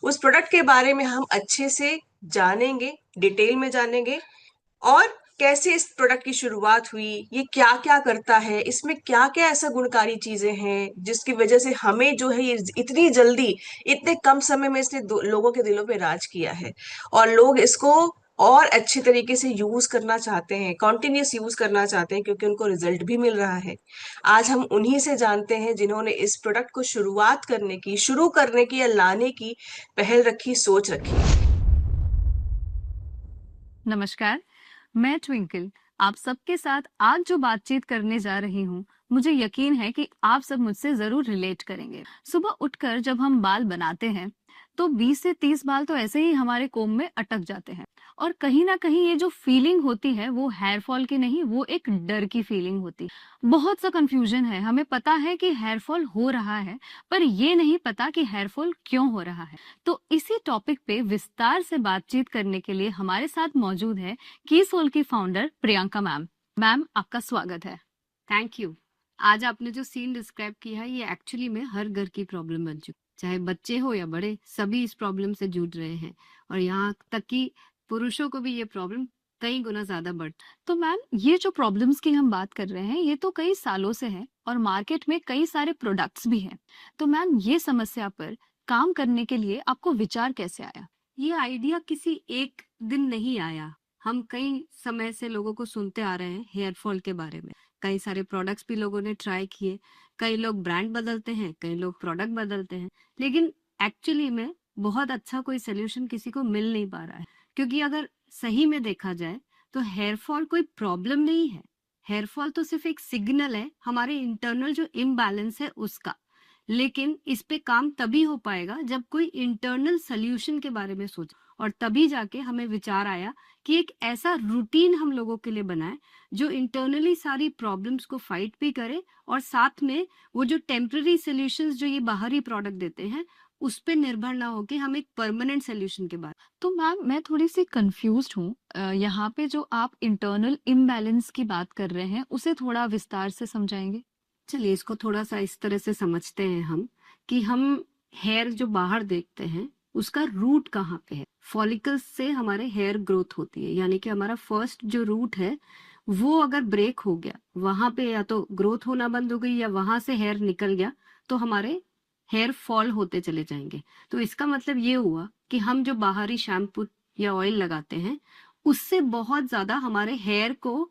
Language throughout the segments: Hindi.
उस प्रोडक्ट के बारे में हम अच्छे से जानेंगे, डिटेल में जानेंगे, और कैसे इस प्रोडक्ट की शुरुआत हुई, ये क्या क्या करता है, इसमें क्या क्या ऐसा गुणकारी चीजें हैं जिसकी वजह से हमें जो है ये इतनी जल्दी, इतने कम समय में इसने लोगों के दिलों पे राज किया है, और लोग इसको और अच्छे तरीके से यूज करना चाहते हैं, कॉन्टिन्यूस यूज करना चाहते हैं, क्योंकि उनको रिजल्ट भी मिल रहा है। आज हम उन्हीं से जानते हैं जिन्होंने इस प्रोडक्ट को शुरुआत करने की, शुरू करने की या लाने की पहल रखी, सोच रखी। नमस्कार। मैं ट्विंकल आप सबके साथ आज जो बातचीत करने जा रही हूँ, मुझे यकीन है कि आप सब मुझसे जरूर रिलेट करेंगे। सुबह उठकर जब हम बाल बनाते हैं तो 20 से 30 बाल तो ऐसे ही हमारे कोम में अटक जाते हैं, और कहीं ना कहीं ये जो फीलिंग होती है वो हेयर फॉल की नहीं, वो एक डर की फीलिंग होती है। बहुत सा कंफ्यूजन है, हमें पता है कि हेयर फॉल हो रहा है, पर ये नहीं पता कि हेयर फॉल क्यों हो रहा है। तो इसी टॉपिक पे विस्तार से बातचीत करने के लिए हमारे साथ मौजूद है की सोल की फाउंडर प्रियंका मैम। मैम, आपका स्वागत है। Thank you. आज आपने जो सीन डिस्क्राइब किया है ये एक्चुअली में हर घर की प्रॉब्लम बन चुकी, चाहे बच्चे हो या बड़े, सभी इस प्रॉब्लम से जूझ रहे हैं। और यहाँ तक कि पुरुषों को भी ये प्रॉब्लम कई गुना ज्यादा बढ़। तो मैम, ये जो प्रॉब्लम्स की हम बात कर रहे हैं ये तो कई सालों से है, और मार्केट में कई सारे प्रोडक्ट्स भी हैं। तो मैम, ये समस्या पर काम करने के लिए आपको विचार कैसे आया? ये आइडिया किसी एक दिन नहीं आया। हम कई समय से लोगों को सुनते आ रहे हैं हेयर फॉल के बारे में। कई सारे प्रोडक्ट्स भी लोगों ने ट्राई किए। कई लोग ब्रांड बदलते हैं, कई लोग प्रोडक्ट बदलते हैं, लेकिन एक्चुअली में बहुत अच्छा कोई सोल्यूशन किसी को मिल नहीं पा रहा है। क्योंकि अगर सही में देखा जाए तो हेयर फॉल कोई प्रॉब्लम नहीं है। हेयर फॉल तो सिर्फ एक सिग्नल है हमारे इंटरनल जो इम्बैलेंस है उसका। लेकिन इस पे काम तभी हो पाएगा जब कोई इंटरनल सोल्यूशन के बारे में सोचे, और तभी जाके हमें विचार आया कि एक ऐसा रूटीन हम लोगों के लिए बनाए जो इंटरनली सारी प्रॉब्लम्स को फाइट भी करे, और साथ में वो जो टेम्पररी सोल्यूशंस जो ये बाहरी प्रोडक्ट देते हैं उस पे निर्भर ना होके हम एक परमानेंट सोल्यूशन के बारे। तो मैम, मैं थोड़ी सी कंफ्यूज्ड हूँ। यहाँ पे जो आप इंटरनल इम्बैलेंस की बात कर रहे हैं उसे थोड़ा विस्तार से समझाएंगे? चलिए इसको थोड़ा सा इस तरह से समझते हैं हम, कि हम हेयर जो बाहर देखते हैं उसका रूट कहाँ पे है। फॉलिकल्स से हमारे हेयर ग्रोथ होती है, यानी कि हमारा फर्स्ट जो रूट है वो अगर ब्रेक हो गया, वहां पे या तो ग्रोथ होना बंद हो गई या वहां से हेयर निकल गया, तो हमारे हेयर फॉल होते चले जाएंगे। तो इसका मतलब ये हुआ कि हम जो बाहरी शैम्पू या ऑयल लगाते हैं उससे बहुत ज्यादा हमारे हेयर को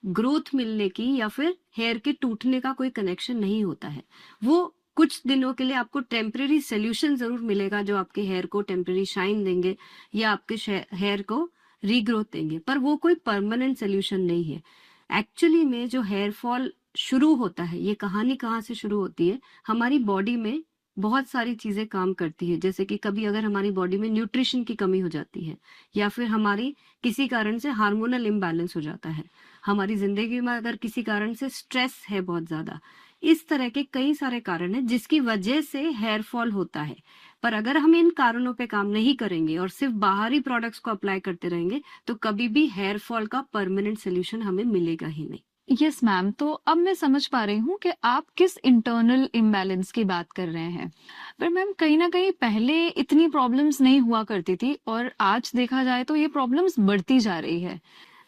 ग्रोथ मिलने की या फिर हेयर के टूटने का कोई कनेक्शन नहीं होता है। वो कुछ दिनों के लिए आपको टेम्परेरी सोल्यूशन जरूर मिलेगा जो आपके हेयर को टेम्परेरी शाइन देंगे या आपके हेयर को रीग्रोथ देंगे, पर वो कोई परमानेंट सोल्यूशन नहीं है। एक्चुअली में जो हेयर फॉल शुरू होता है, ये कहानी कहाँ से शुरू होती है, हमारी बॉडी में बहुत सारी चीजें काम करती है। जैसे कि कभी अगर हमारी बॉडी में न्यूट्रिशन की कमी हो जाती है, या फिर हमारी किसी कारण से हार्मोनल इम्बैलेंस हो जाता है, हमारी जिंदगी में अगर किसी कारण से स्ट्रेस है बहुत ज्यादा, इस तरह के कई सारे कारण हैं जिसकी वजह से हेयर फॉल होता है। पर अगर हम इन कारणों पे काम नहीं करेंगे और सिर्फ बाहरी प्रोडक्ट्स को अप्लाई करते रहेंगे तो कभी भी हेयर फॉल का परमानेंट सोल्यूशन हमें मिलेगा ही नहीं। यस मैम, तो अब मैं समझ पा रही हूँ कि आप किस इंटरनल इम्बैलेंस की बात कर रहे हैं। पर मैम, कहीं ना कहीं पहले इतनी प्रॉब्लम्स नहीं हुआ करती थी, और आज देखा जाए तो ये प्रॉब्लम्स बढ़ती जा रही है।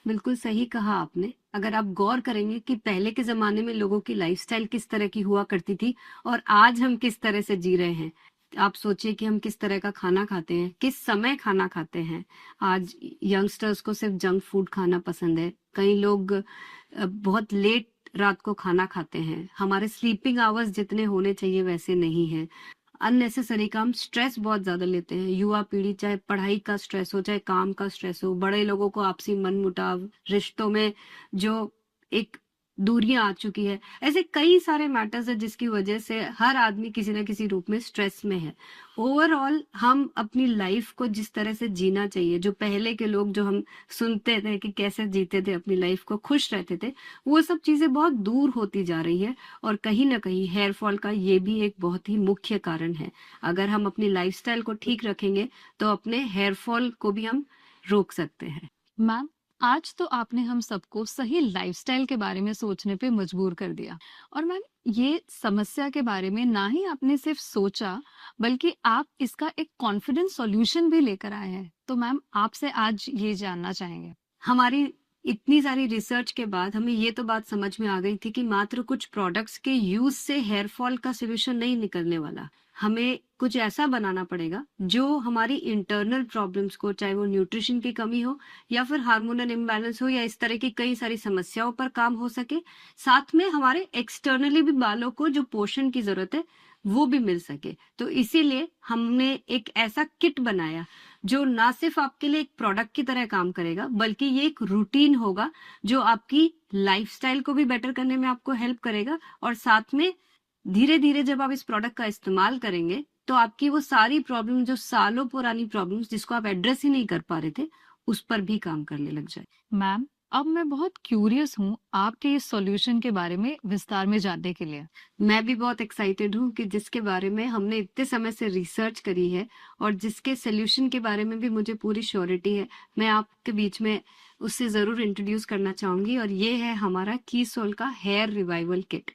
बिल्कुल सही कहा आपने। अगर आप गौर करेंगे कि पहले के जमाने में लोगों की लाइफस्टाइल किस तरह की हुआ करती थी और आज हम किस तरह से जी रहे हैं, आप सोचिए कि हम किस तरह का खाना खाते हैं, किस समय खाना खाते हैं। आज यंगस्टर्स को सिर्फ जंक फूड खाना पसंद है। कई लोग बहुत लेट रात को खाना खाते हैं। हमारे स्लीपिंग आवर्स जितने होने चाहिए वैसे नहीं है। अननेसेसरी काम, स्ट्रेस बहुत ज्यादा लेते हैं युवा पीढ़ी, चाहे पढ़ाई का स्ट्रेस हो चाहे काम का स्ट्रेस हो। बड़े लोगों को आपसी मनमुटाव, रिश्तों में जो एक दूरियां आ चुकी है, ऐसे कई सारे मैटर्स है जिसकी वजह से हर आदमी किसी न किसी रूप में स्ट्रेस में है। ओवरऑल हम अपनी लाइफ को जिस तरह से जीना चाहिए, जो पहले के लोग जो हम सुनते थे कि कैसे जीते थे अपनी लाइफ को, खुश रहते थे, वो सब चीजें बहुत दूर होती जा रही है। और कहीं ना कहीं हेयर फॉल का ये भी एक बहुत ही मुख्य कारण है। अगर हम अपनी लाइफस्टाइल को ठीक रखेंगे तो अपने हेयर फॉल को भी हम रोक सकते हैं। मैम, आज तो आपने हम सबको सही लाइफस्टाइल के बारे में सोचने पे मजबूर कर दिया। और मैम, ये समस्या के बारे में ना ही आपने सिर्फ सोचा, बल्कि आप इसका एक कॉन्फिडेंट सॉल्यूशन भी लेकर आए हैं। तो मैम, आपसे आज ये जानना चाहेंगे। हमारी इतनी सारी रिसर्च के बाद हमें ये तो बात समझ में आ गई थी कि मात्र कुछ प्रोडक्ट्स के यूज से हेयर फॉल का सोल्यूशन नहीं निकलने वाला। हमें कुछ ऐसा बनाना पड़ेगा जो हमारी इंटरनल प्रॉब्लम्स को, चाहे वो न्यूट्रिशन की कमी हो या फिर हार्मोनल इम्बैलेंस हो या इस तरह की कई सारी समस्याओं पर काम हो सके, साथ में हमारे एक्सटर्नली भी बालों को जो पोषण की जरूरत है वो भी मिल सके। तो इसीलिए हमने एक ऐसा किट बनाया जो ना सिर्फ आपके लिए एक प्रोडक्ट की तरह काम करेगा, बल्कि ये एक रूटीन होगा जो आपकी लाइफस्टाइल को भी बेटर करने में आपको हेल्प करेगा। और साथ में धीरे धीरे जब आप इस प्रोडक्ट का इस्तेमाल करेंगे तो आपकी वो सारी प्रॉब्लम, जो सालों पुरानी प्रॉब्लम्स जिसको आप एड्रेस ही नहीं कर पा रहे थे, उस पर भी काम करने लग जाए। मैम, अब मैं बहुत क्यूरियस हूँ आपके इस सॉल्यूशन के बारे में विस्तार में जानने के लिए। मैं भी बहुत एक्साइटेड हूँ कि जिसके बारे में हमने इतने समय से रिसर्च करी है और जिसके सोल्यूशन के बारे में भी मुझे पूरी श्योरिटी है, मैं आपके बीच में उससे जरूर इंट्रोड्यूस करना चाहूंगी। और ये है हमारा कीसोल का हेयर रिवाइवल किट।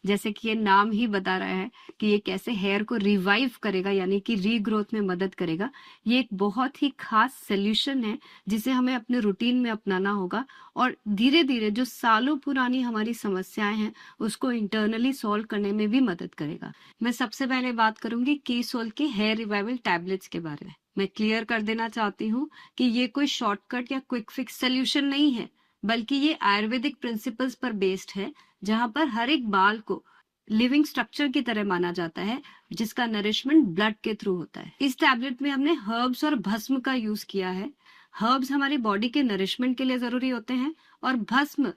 जैसे कि ये नाम ही बता रहा है कि ये कैसे हेयर को रिवाइव करेगा, यानी कि रीग्रोथ में मदद करेगा। ये एक बहुत ही खास सोल्यूशन है जिसे हमें अपने रूटीन में अपनाना होगा और धीरे धीरे जो सालों पुरानी हमारी समस्याएं हैं उसको इंटरनली सॉल्व करने में भी मदद करेगा। मैं सबसे पहले बात करूंगी कीसोल के हेयर रिवाइवल टैबलेट्स के बारे में। मैं क्लियर कर देना चाहती हूँ कि ये कोई शॉर्टकट या क्विक फिक्स सोल्यूशन नहीं है, बल्कि ये आयुर्वेदिक प्रिंसिपल्स पर बेस्ड है, जहां पर हर एक बाल को लिविंग स्ट्रक्चर की तरह माना जाता है जिसका नरिशमेंट ब्लड के थ्रू होता है। इस टैबलेट में हमने हर्ब्स और भस्म का यूज किया है। हर्ब्स हमारी बॉडी के नरिशमेंट के लिए जरूरी होते हैं और भस्म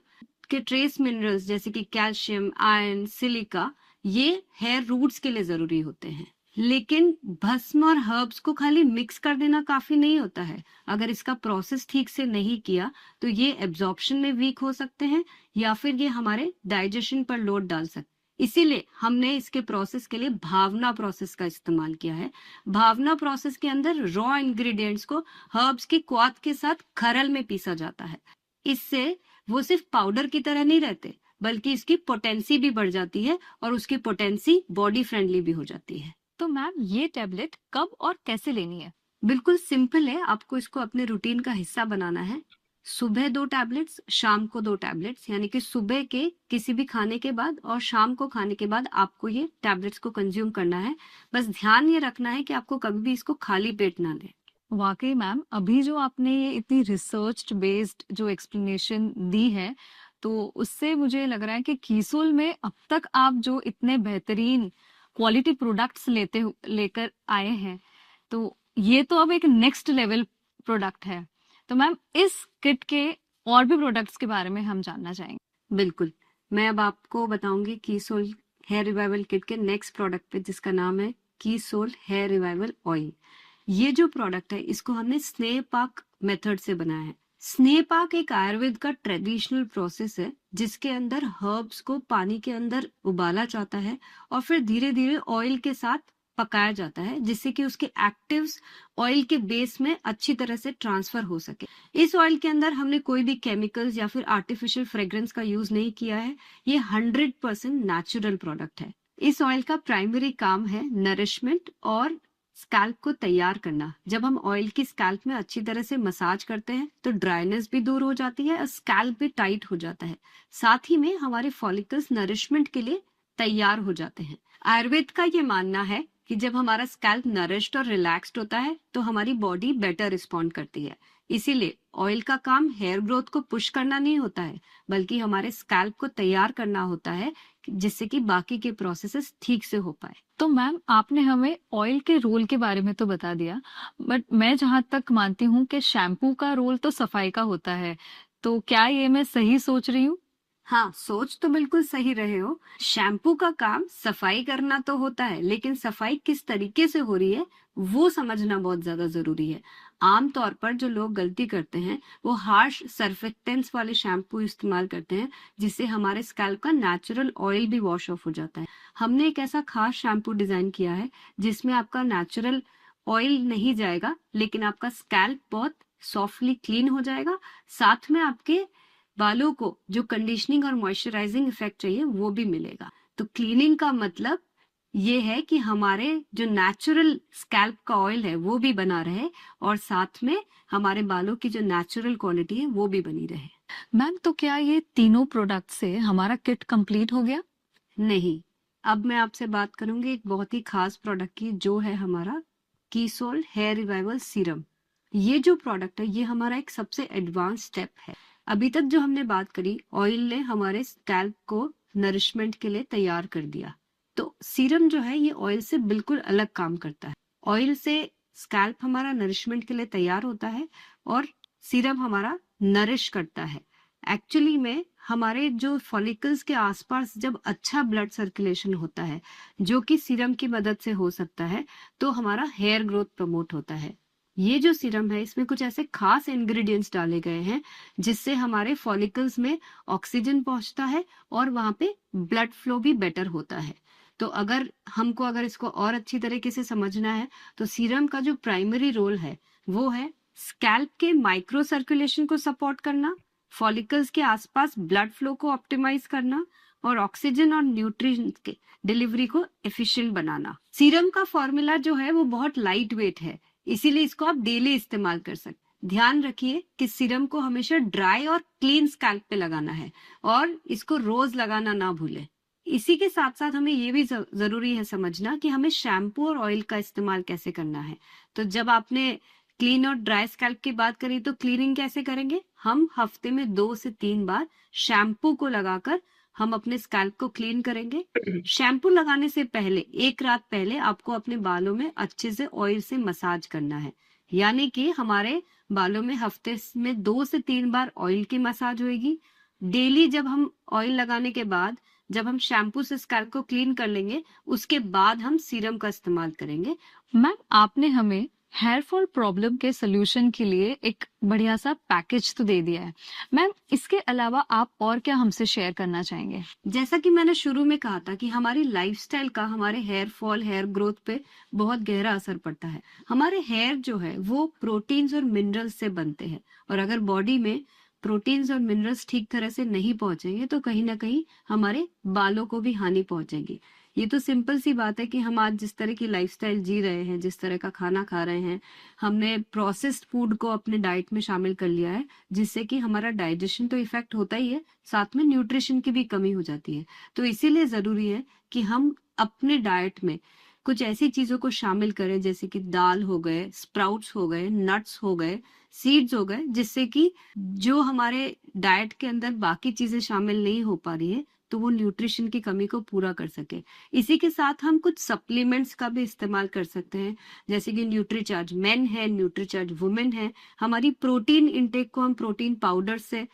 के ट्रेस मिनरल्स जैसे कि कैल्शियम, आयरन, सिलिका, ये हेयर रूट्स के लिए जरूरी होते हैं। लेकिन भस्म और हर्ब्स को खाली मिक्स कर देना काफी नहीं होता है। अगर इसका प्रोसेस ठीक से नहीं किया तो ये एब्जॉर्प्शन में वीक हो सकते हैं या फिर ये हमारे डाइजेशन पर लोड डाल सकते हैं। इसीलिए हमने इसके प्रोसेस के लिए भावना प्रोसेस का इस्तेमाल किया है। भावना प्रोसेस के अंदर रॉ इंग्रेडिएंट्स को हर्ब्स की क्वाथ के साथ खरल में पीसा जाता है। इससे वो सिर्फ पाउडर की तरह नहीं रहते, बल्कि इसकी पोटेंसी भी बढ़ जाती है और उसकी पोटेंसी बॉडी फ्रेंडली भी हो जाती है। तो मैम, ये टैबलेट कब और कैसे लेनी है? बिल्कुल सिंपल है, आपको इसको अपने रूटीन का हिस्सा बनाना है। सुबह 2 टैबलेट्स, शाम को 2 टैबलेट्स, यानी कि सुबह के किसी भी खाने के बाद और शाम को खाने के बाद आपको ये टैबलेट्स को कंज्यूम करना है। बस ध्यान ये रखना है कि आपको कभी भी इसको खाली पेट ना लें। वाकई मैम, अभी जो आपने ये इतनी रिसर्च बेस्ड जो एक्सप्लेनेशन दी है, तो उससे मुझे लग रहा है कि कीसोल में अब तक आप जो इतने बेहतरीन क्वालिटी प्रोडक्ट्स लेकर आए हैं, तो ये तो अब एक नेक्स्ट लेवल प्रोडक्ट है। तो मैम, इस किट के और भी प्रोडक्ट्स के बारे में हम जानना चाहेंगे। बिल्कुल, मैं अब आपको बताऊंगी कीसोल हेयर रिवाइवल किट के नेक्स्ट प्रोडक्ट पे, जिसका नाम है कीसोल हेयर रिवाइवल ऑयल। ये जो प्रोडक्ट है इसको हमने स्नेह पाक मेथड से बनाया है। स्नेह पाक एक आयुर्वेद का ट्रेडिशनल प्रोसेस है जिसके अंदर हर्ब्स को पानी के अंदर उबाला जाता है और फिर धीरे धीरे ऑयल के साथ पकाया जाता है, जिससे कि उसके एक्टिव्स ऑयल के बेस में अच्छी तरह से ट्रांसफर हो सके। इस ऑयल के अंदर हमने कोई भी केमिकल्स या फिर आर्टिफिशियल फ्रेग्रेंस का यूज नहीं किया है। ये 100% नेचुरल प्रोडक्ट है। इस ऑयल का प्राइमरी काम है नरिशमेंट और स्कैल्प को तैयार करना। जब हम ऑयल की स्कैल्प में अच्छी तरह से मसाज करते हैं तो ड्राइनेस भी दूर हो जाती है और स्कैल्प भी टाइट हो जाता है। साथ ही में हमारे फॉलिकल्स नरिशमेंट के लिए तैयार हो जाते हैं। आयुर्वेद का ये मानना है कि जब हमारा स्कैल्प नरिश्ड और रिलैक्स्ड होता है तो हमारी बॉडी बेटर रिस्पॉन्ड करती है। इसीलिए ऑयल का काम हेयर ग्रोथ को पुश करना नहीं होता है, बल्कि हमारे स्कैल्प को तैयार करना होता है जिससे कि बाकी के प्रोसेसेस ठीक से हो पाए। तो मैम, आपने हमें ऑयल के रोल के बारे में तो बता दिया, बट मैं जहां तक मानती हूँ कि शैम्पू का रोल तो सफाई का होता है। तो क्या ये मैं सही सोच रही हूँ? हाँ, सोच तो बिल्कुल सही रहे हो। शैम्पू का काम सफाई करना तो होता है, लेकिन सफाई किस तरीके से हो रही है वो समझना बहुत ज्यादा जरूरी है। आमतौर पर जो लोग गलती करते हैं वो हार्श सर्फेक्टेंट्स वाले शैम्पू इस्तेमाल करते हैं, जिससे हमारे स्कैल्प का नेचुरल ऑयल भी वॉश ऑफ हो जाता है। हमने एक ऐसा खास शैम्पू डिजाइन किया है जिसमें आपका नेचुरल ऑयल नहीं जाएगा, लेकिन आपका स्कैल्प बहुत सॉफ्टली क्लीन हो जाएगा, साथ में आपके बालों को जो कंडीशनिंग और मॉइस्चराइजिंग इफेक्ट चाहिए वो भी मिलेगा। तो क्लीनिंग का मतलब ये है कि हमारे जो नेचुरल स्कैल्प का ऑयल है वो भी बना रहे और साथ में हमारे बालों की जो नेचुरल क्वालिटी है वो भी बनी रहे। मैम, तो क्या ये तीनों प्रोडक्ट से हमारा किट कंप्लीट हो गया? नहीं, अब मैं आपसे बात करूंगी एक बहुत ही खास प्रोडक्ट की, जो है हमारा कीसोल हेयर रिवाइवल सीरम। ये जो प्रोडक्ट है ये हमारा एक सबसे एडवांस स्टेप है। अभी तक जो हमने बात करी, ऑयल ने हमारे स्कैल्प को नरिशमेंट के लिए तैयार कर दिया। तो सीरम जो है ये ऑयल से बिल्कुल अलग काम करता है। ऑयल से स्कैल्प हमारा नरिशमेंट के लिए तैयार होता है और सीरम हमारा नरिश करता है। एक्चुअली में हमारे जो फॉलिकल्स के आसपास जब अच्छा ब्लड सर्कुलेशन होता है, जो कि सीरम की मदद से हो सकता है, तो हमारा हेयर ग्रोथ प्रमोट होता है। ये जो सीरम है इसमें कुछ ऐसे खास इंग्रेडिएंट्स डाले गए हैं जिससे हमारे फॉलिकल्स में ऑक्सीजन पहुंचता है और वहां पे ब्लड फ्लो भी बेटर होता है। तो अगर इसको और अच्छी तरीके से समझना है तो सीरम का जो प्राइमरी रोल है वो है स्कैल्प के माइक्रो सर्कुलेशन को सपोर्ट करना, फॉलिकल्स के आसपास ब्लड फ्लो को ऑप्टिमाइज करना और ऑक्सीजन और न्यूट्रिएंट्स के डिलीवरी को एफिशिएंट बनाना। सीरम का फॉर्मूला जो है वो बहुत लाइट वेट है, इसीलिए इसको आप डेली इस्तेमाल कर सकते। ध्यान रखिए कि सीरम को हमेशा ड्राई और क्लीन स्कैल्प पे लगाना है और इसको रोज लगाना ना भूलें। इसी के साथ साथ हमें ये भी जरूरी है समझना कि हमें शैम्पू और ऑयल का इस्तेमाल कैसे करना है। तो जब आपने क्लीन और ड्राई स्कैल्प की बात करी तो क्लीनिंग कैसे करेंगे? हम हफ्ते में 2 से 3 बार शैम्पू को लगाकर हम अपने स्कैल्प को क्लीन करेंगे। शैम्पू लगाने से पहले 1 रात पहले आपको अपने बालों में अच्छे से ऑयल से मसाज करना है, यानी कि हमारे बालों में हफ्ते में 2 से 3 बार ऑयल की मसाज होगी। डेली जब हम ऑयल लगाने के बाद जब हम शैम्पू से स्कैल्प को क्लीन कर लेंगे उसके बाद हम सीरम का इस्तेमाल करेंगे। मैम, आपने हमें हेयर फॉल प्रॉब्लम के सोल्यूशन के लिए एक बढ़िया सा पैकेज तो दे दिया है। मैम, इसके अलावा आप और क्या हमसे शेयर करना चाहेंगे? जैसा कि मैंने शुरू में कहा था कि हमारी लाइफस्टाइल का हमारे हेयर फॉल, हेयर ग्रोथ पे बहुत गहरा असर पड़ता है। हमारे हेयर जो है वो प्रोटीन्स और मिनरल्स से बनते हैं और अगर बॉडी में प्रोटीन्स और मिनरल्स ठीक तरह से नहीं पहुंचेंगे तो कहीं ना कहीं हमारे बालों को भी हानि पहुंचेगी। ये तो सिंपल सी बात है कि हम आज जिस तरह की लाइफस्टाइल जी रहे हैं, जिस तरह का खाना खा रहे हैं, हमने प्रोसेस्ड फूड को अपने डाइट में शामिल कर लिया है, जिससे कि हमारा डाइजेशन तो इफेक्ट होता ही है, साथ में न्यूट्रिशन की भी कमी हो जाती है। तो इसीलिए जरूरी है कि हम अपने डाइट में कुछ ऐसी चीजों को शामिल करें जैसे कि दाल हो गए, स्प्राउट्स हो गए, नट्स हो गए, सीड्स हो गए, जिससे कि जो हमारे डाइट के अंदर बाकी चीजें शामिल नहीं हो पा रही है तो वो न्यूट्रिशन की कमी को पूरा कर सके। इसी के साथ हम कुछ सप्लीमेंट्स का भी इस्तेमाल कर सकते हैं, जैसे कि न्यूट्रीचार्ज मेन है, न्यूट्रीचार्ज वुमेन है। हमारी प्रोटीन इंटेक को हम प्रोटीन पाउडर से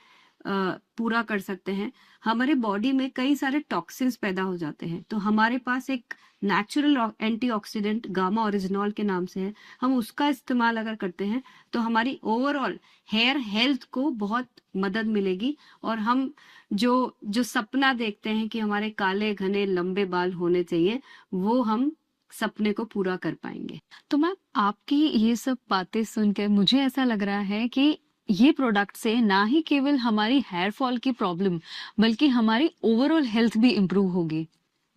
पूरा कर सकते हैं। हमारे बॉडी में कई सारे टॉक्सिन्स पैदा हो जाते हैं, तो हमारे पास एक नेचुरल एंटीऑक्सीडेंट गामा ओरिजिनॉल के नाम से है, हम उसका इस्तेमाल अगर करते हैं तो हमारी ओवरऑल हेयर हेल्थ को बहुत मदद मिलेगी और हम जो सपना देखते हैं कि हमारे काले घने लंबे बाल होने चाहिए, वो हम सपने को पूरा कर पाएंगे। तो मैम, आपकी ये सब बातें सुनकर मुझे ऐसा लग रहा है कि ये प्रोडक्ट से ना ही केवल हमारी हेयर फॉल की प्रॉब्लम बल्कि हमारी ओवरऑल हेल्थ भी इम्प्रूव होगी।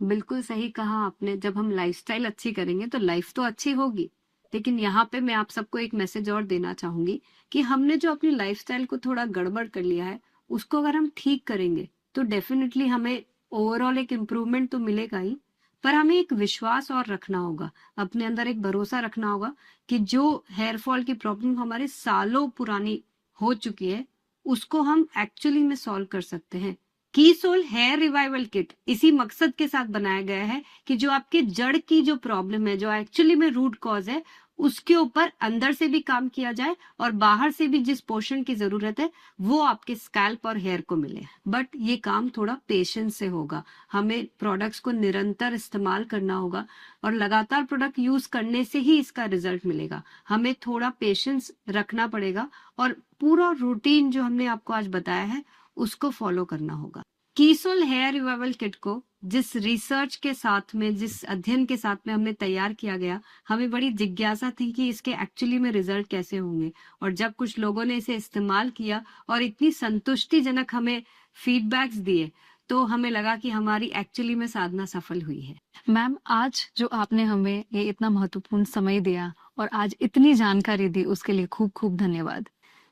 बिल्कुल सही कहा आपने। जब हम लाइफस्टाइल अच्छी करेंगे तो लाइफ तो अच्छी होगी, लेकिन यहाँ पे मैं आप सबको एक मैसेज और देना चाहूंगी कि हमने जो अपनी लाइफस्टाइल को थोड़ा गड़बड़ कर लिया है उसको अगर हम ठीक करेंगे तो डेफिनेटली हमें ओवरऑल एक इम्प्रूवमेंट तो मिलेगा ही, पर हमें एक विश्वास और रखना होगा, अपने अंदर एक भरोसा रखना होगा कि जो हेयर फॉल की प्रॉब्लम हमारे सालों पुरानी हो चुकी है उसको हम एक्चुअली में सॉल्व कर सकते हैं। कीसोल हेयर रिवाइवल किट इसी मकसद के साथ बनाया गया है कि जो आपके जड़ की जो प्रॉब्लम है, जो एक्चुअली में रूट कॉज है, उसके ऊपर अंदर से भी काम किया जाए और बाहर से भी जिस पोषण की जरूरत है वो आपके स्कैल्प और हेयर को मिले। बट ये काम थोड़ा पेशेंस से होगा, हमें प्रोडक्ट्स को निरंतर इस्तेमाल करना होगा और लगातार प्रोडक्ट यूज करने से ही इसका रिजल्ट मिलेगा। हमें थोड़ा पेशेंस रखना पड़ेगा और पूरा रूटीन जो हमने आपको आज बताया है उसको फॉलो करना होगा। कीसोल हेयर रिवाइवल किट को जिस रिसर्च के साथ में, जिस अध्ययन के साथ में हमने तैयार किया गया, हमें बड़ी जिज्ञासा थी कि इसके एक्चुअली में रिजल्ट कैसे होंगे। और जब कुछ लोगों ने इसे इस्तेमाल किया और इतनी संतुष्टिजनक हमें फीडबैक्स दिए, तो हमें लगा कि हमारी एक्चुअली में साधना सफल हुई है। मैम, आज जो आपने हमें ये इतना महत्वपूर्ण समय दिया और आज इतनी जानकारी दी, उसके लिए खूब खूब धन्यवाद।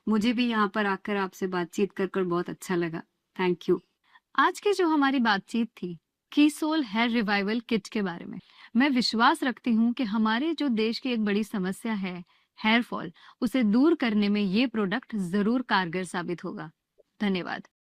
मुझे भी यहाँ पर आकर आपसे बातचीत कर कर बहुत अच्छा लगा। Thank you. आज की जो हमारी बातचीत थी कीसोल हेयर रिवाइवल किट के बारे में, मैं विश्वास रखती हूँ कि हमारे जो देश की एक बड़ी समस्या है हेयर फॉल, उसे दूर करने में ये प्रोडक्ट जरूर कारगर साबित होगा। धन्यवाद।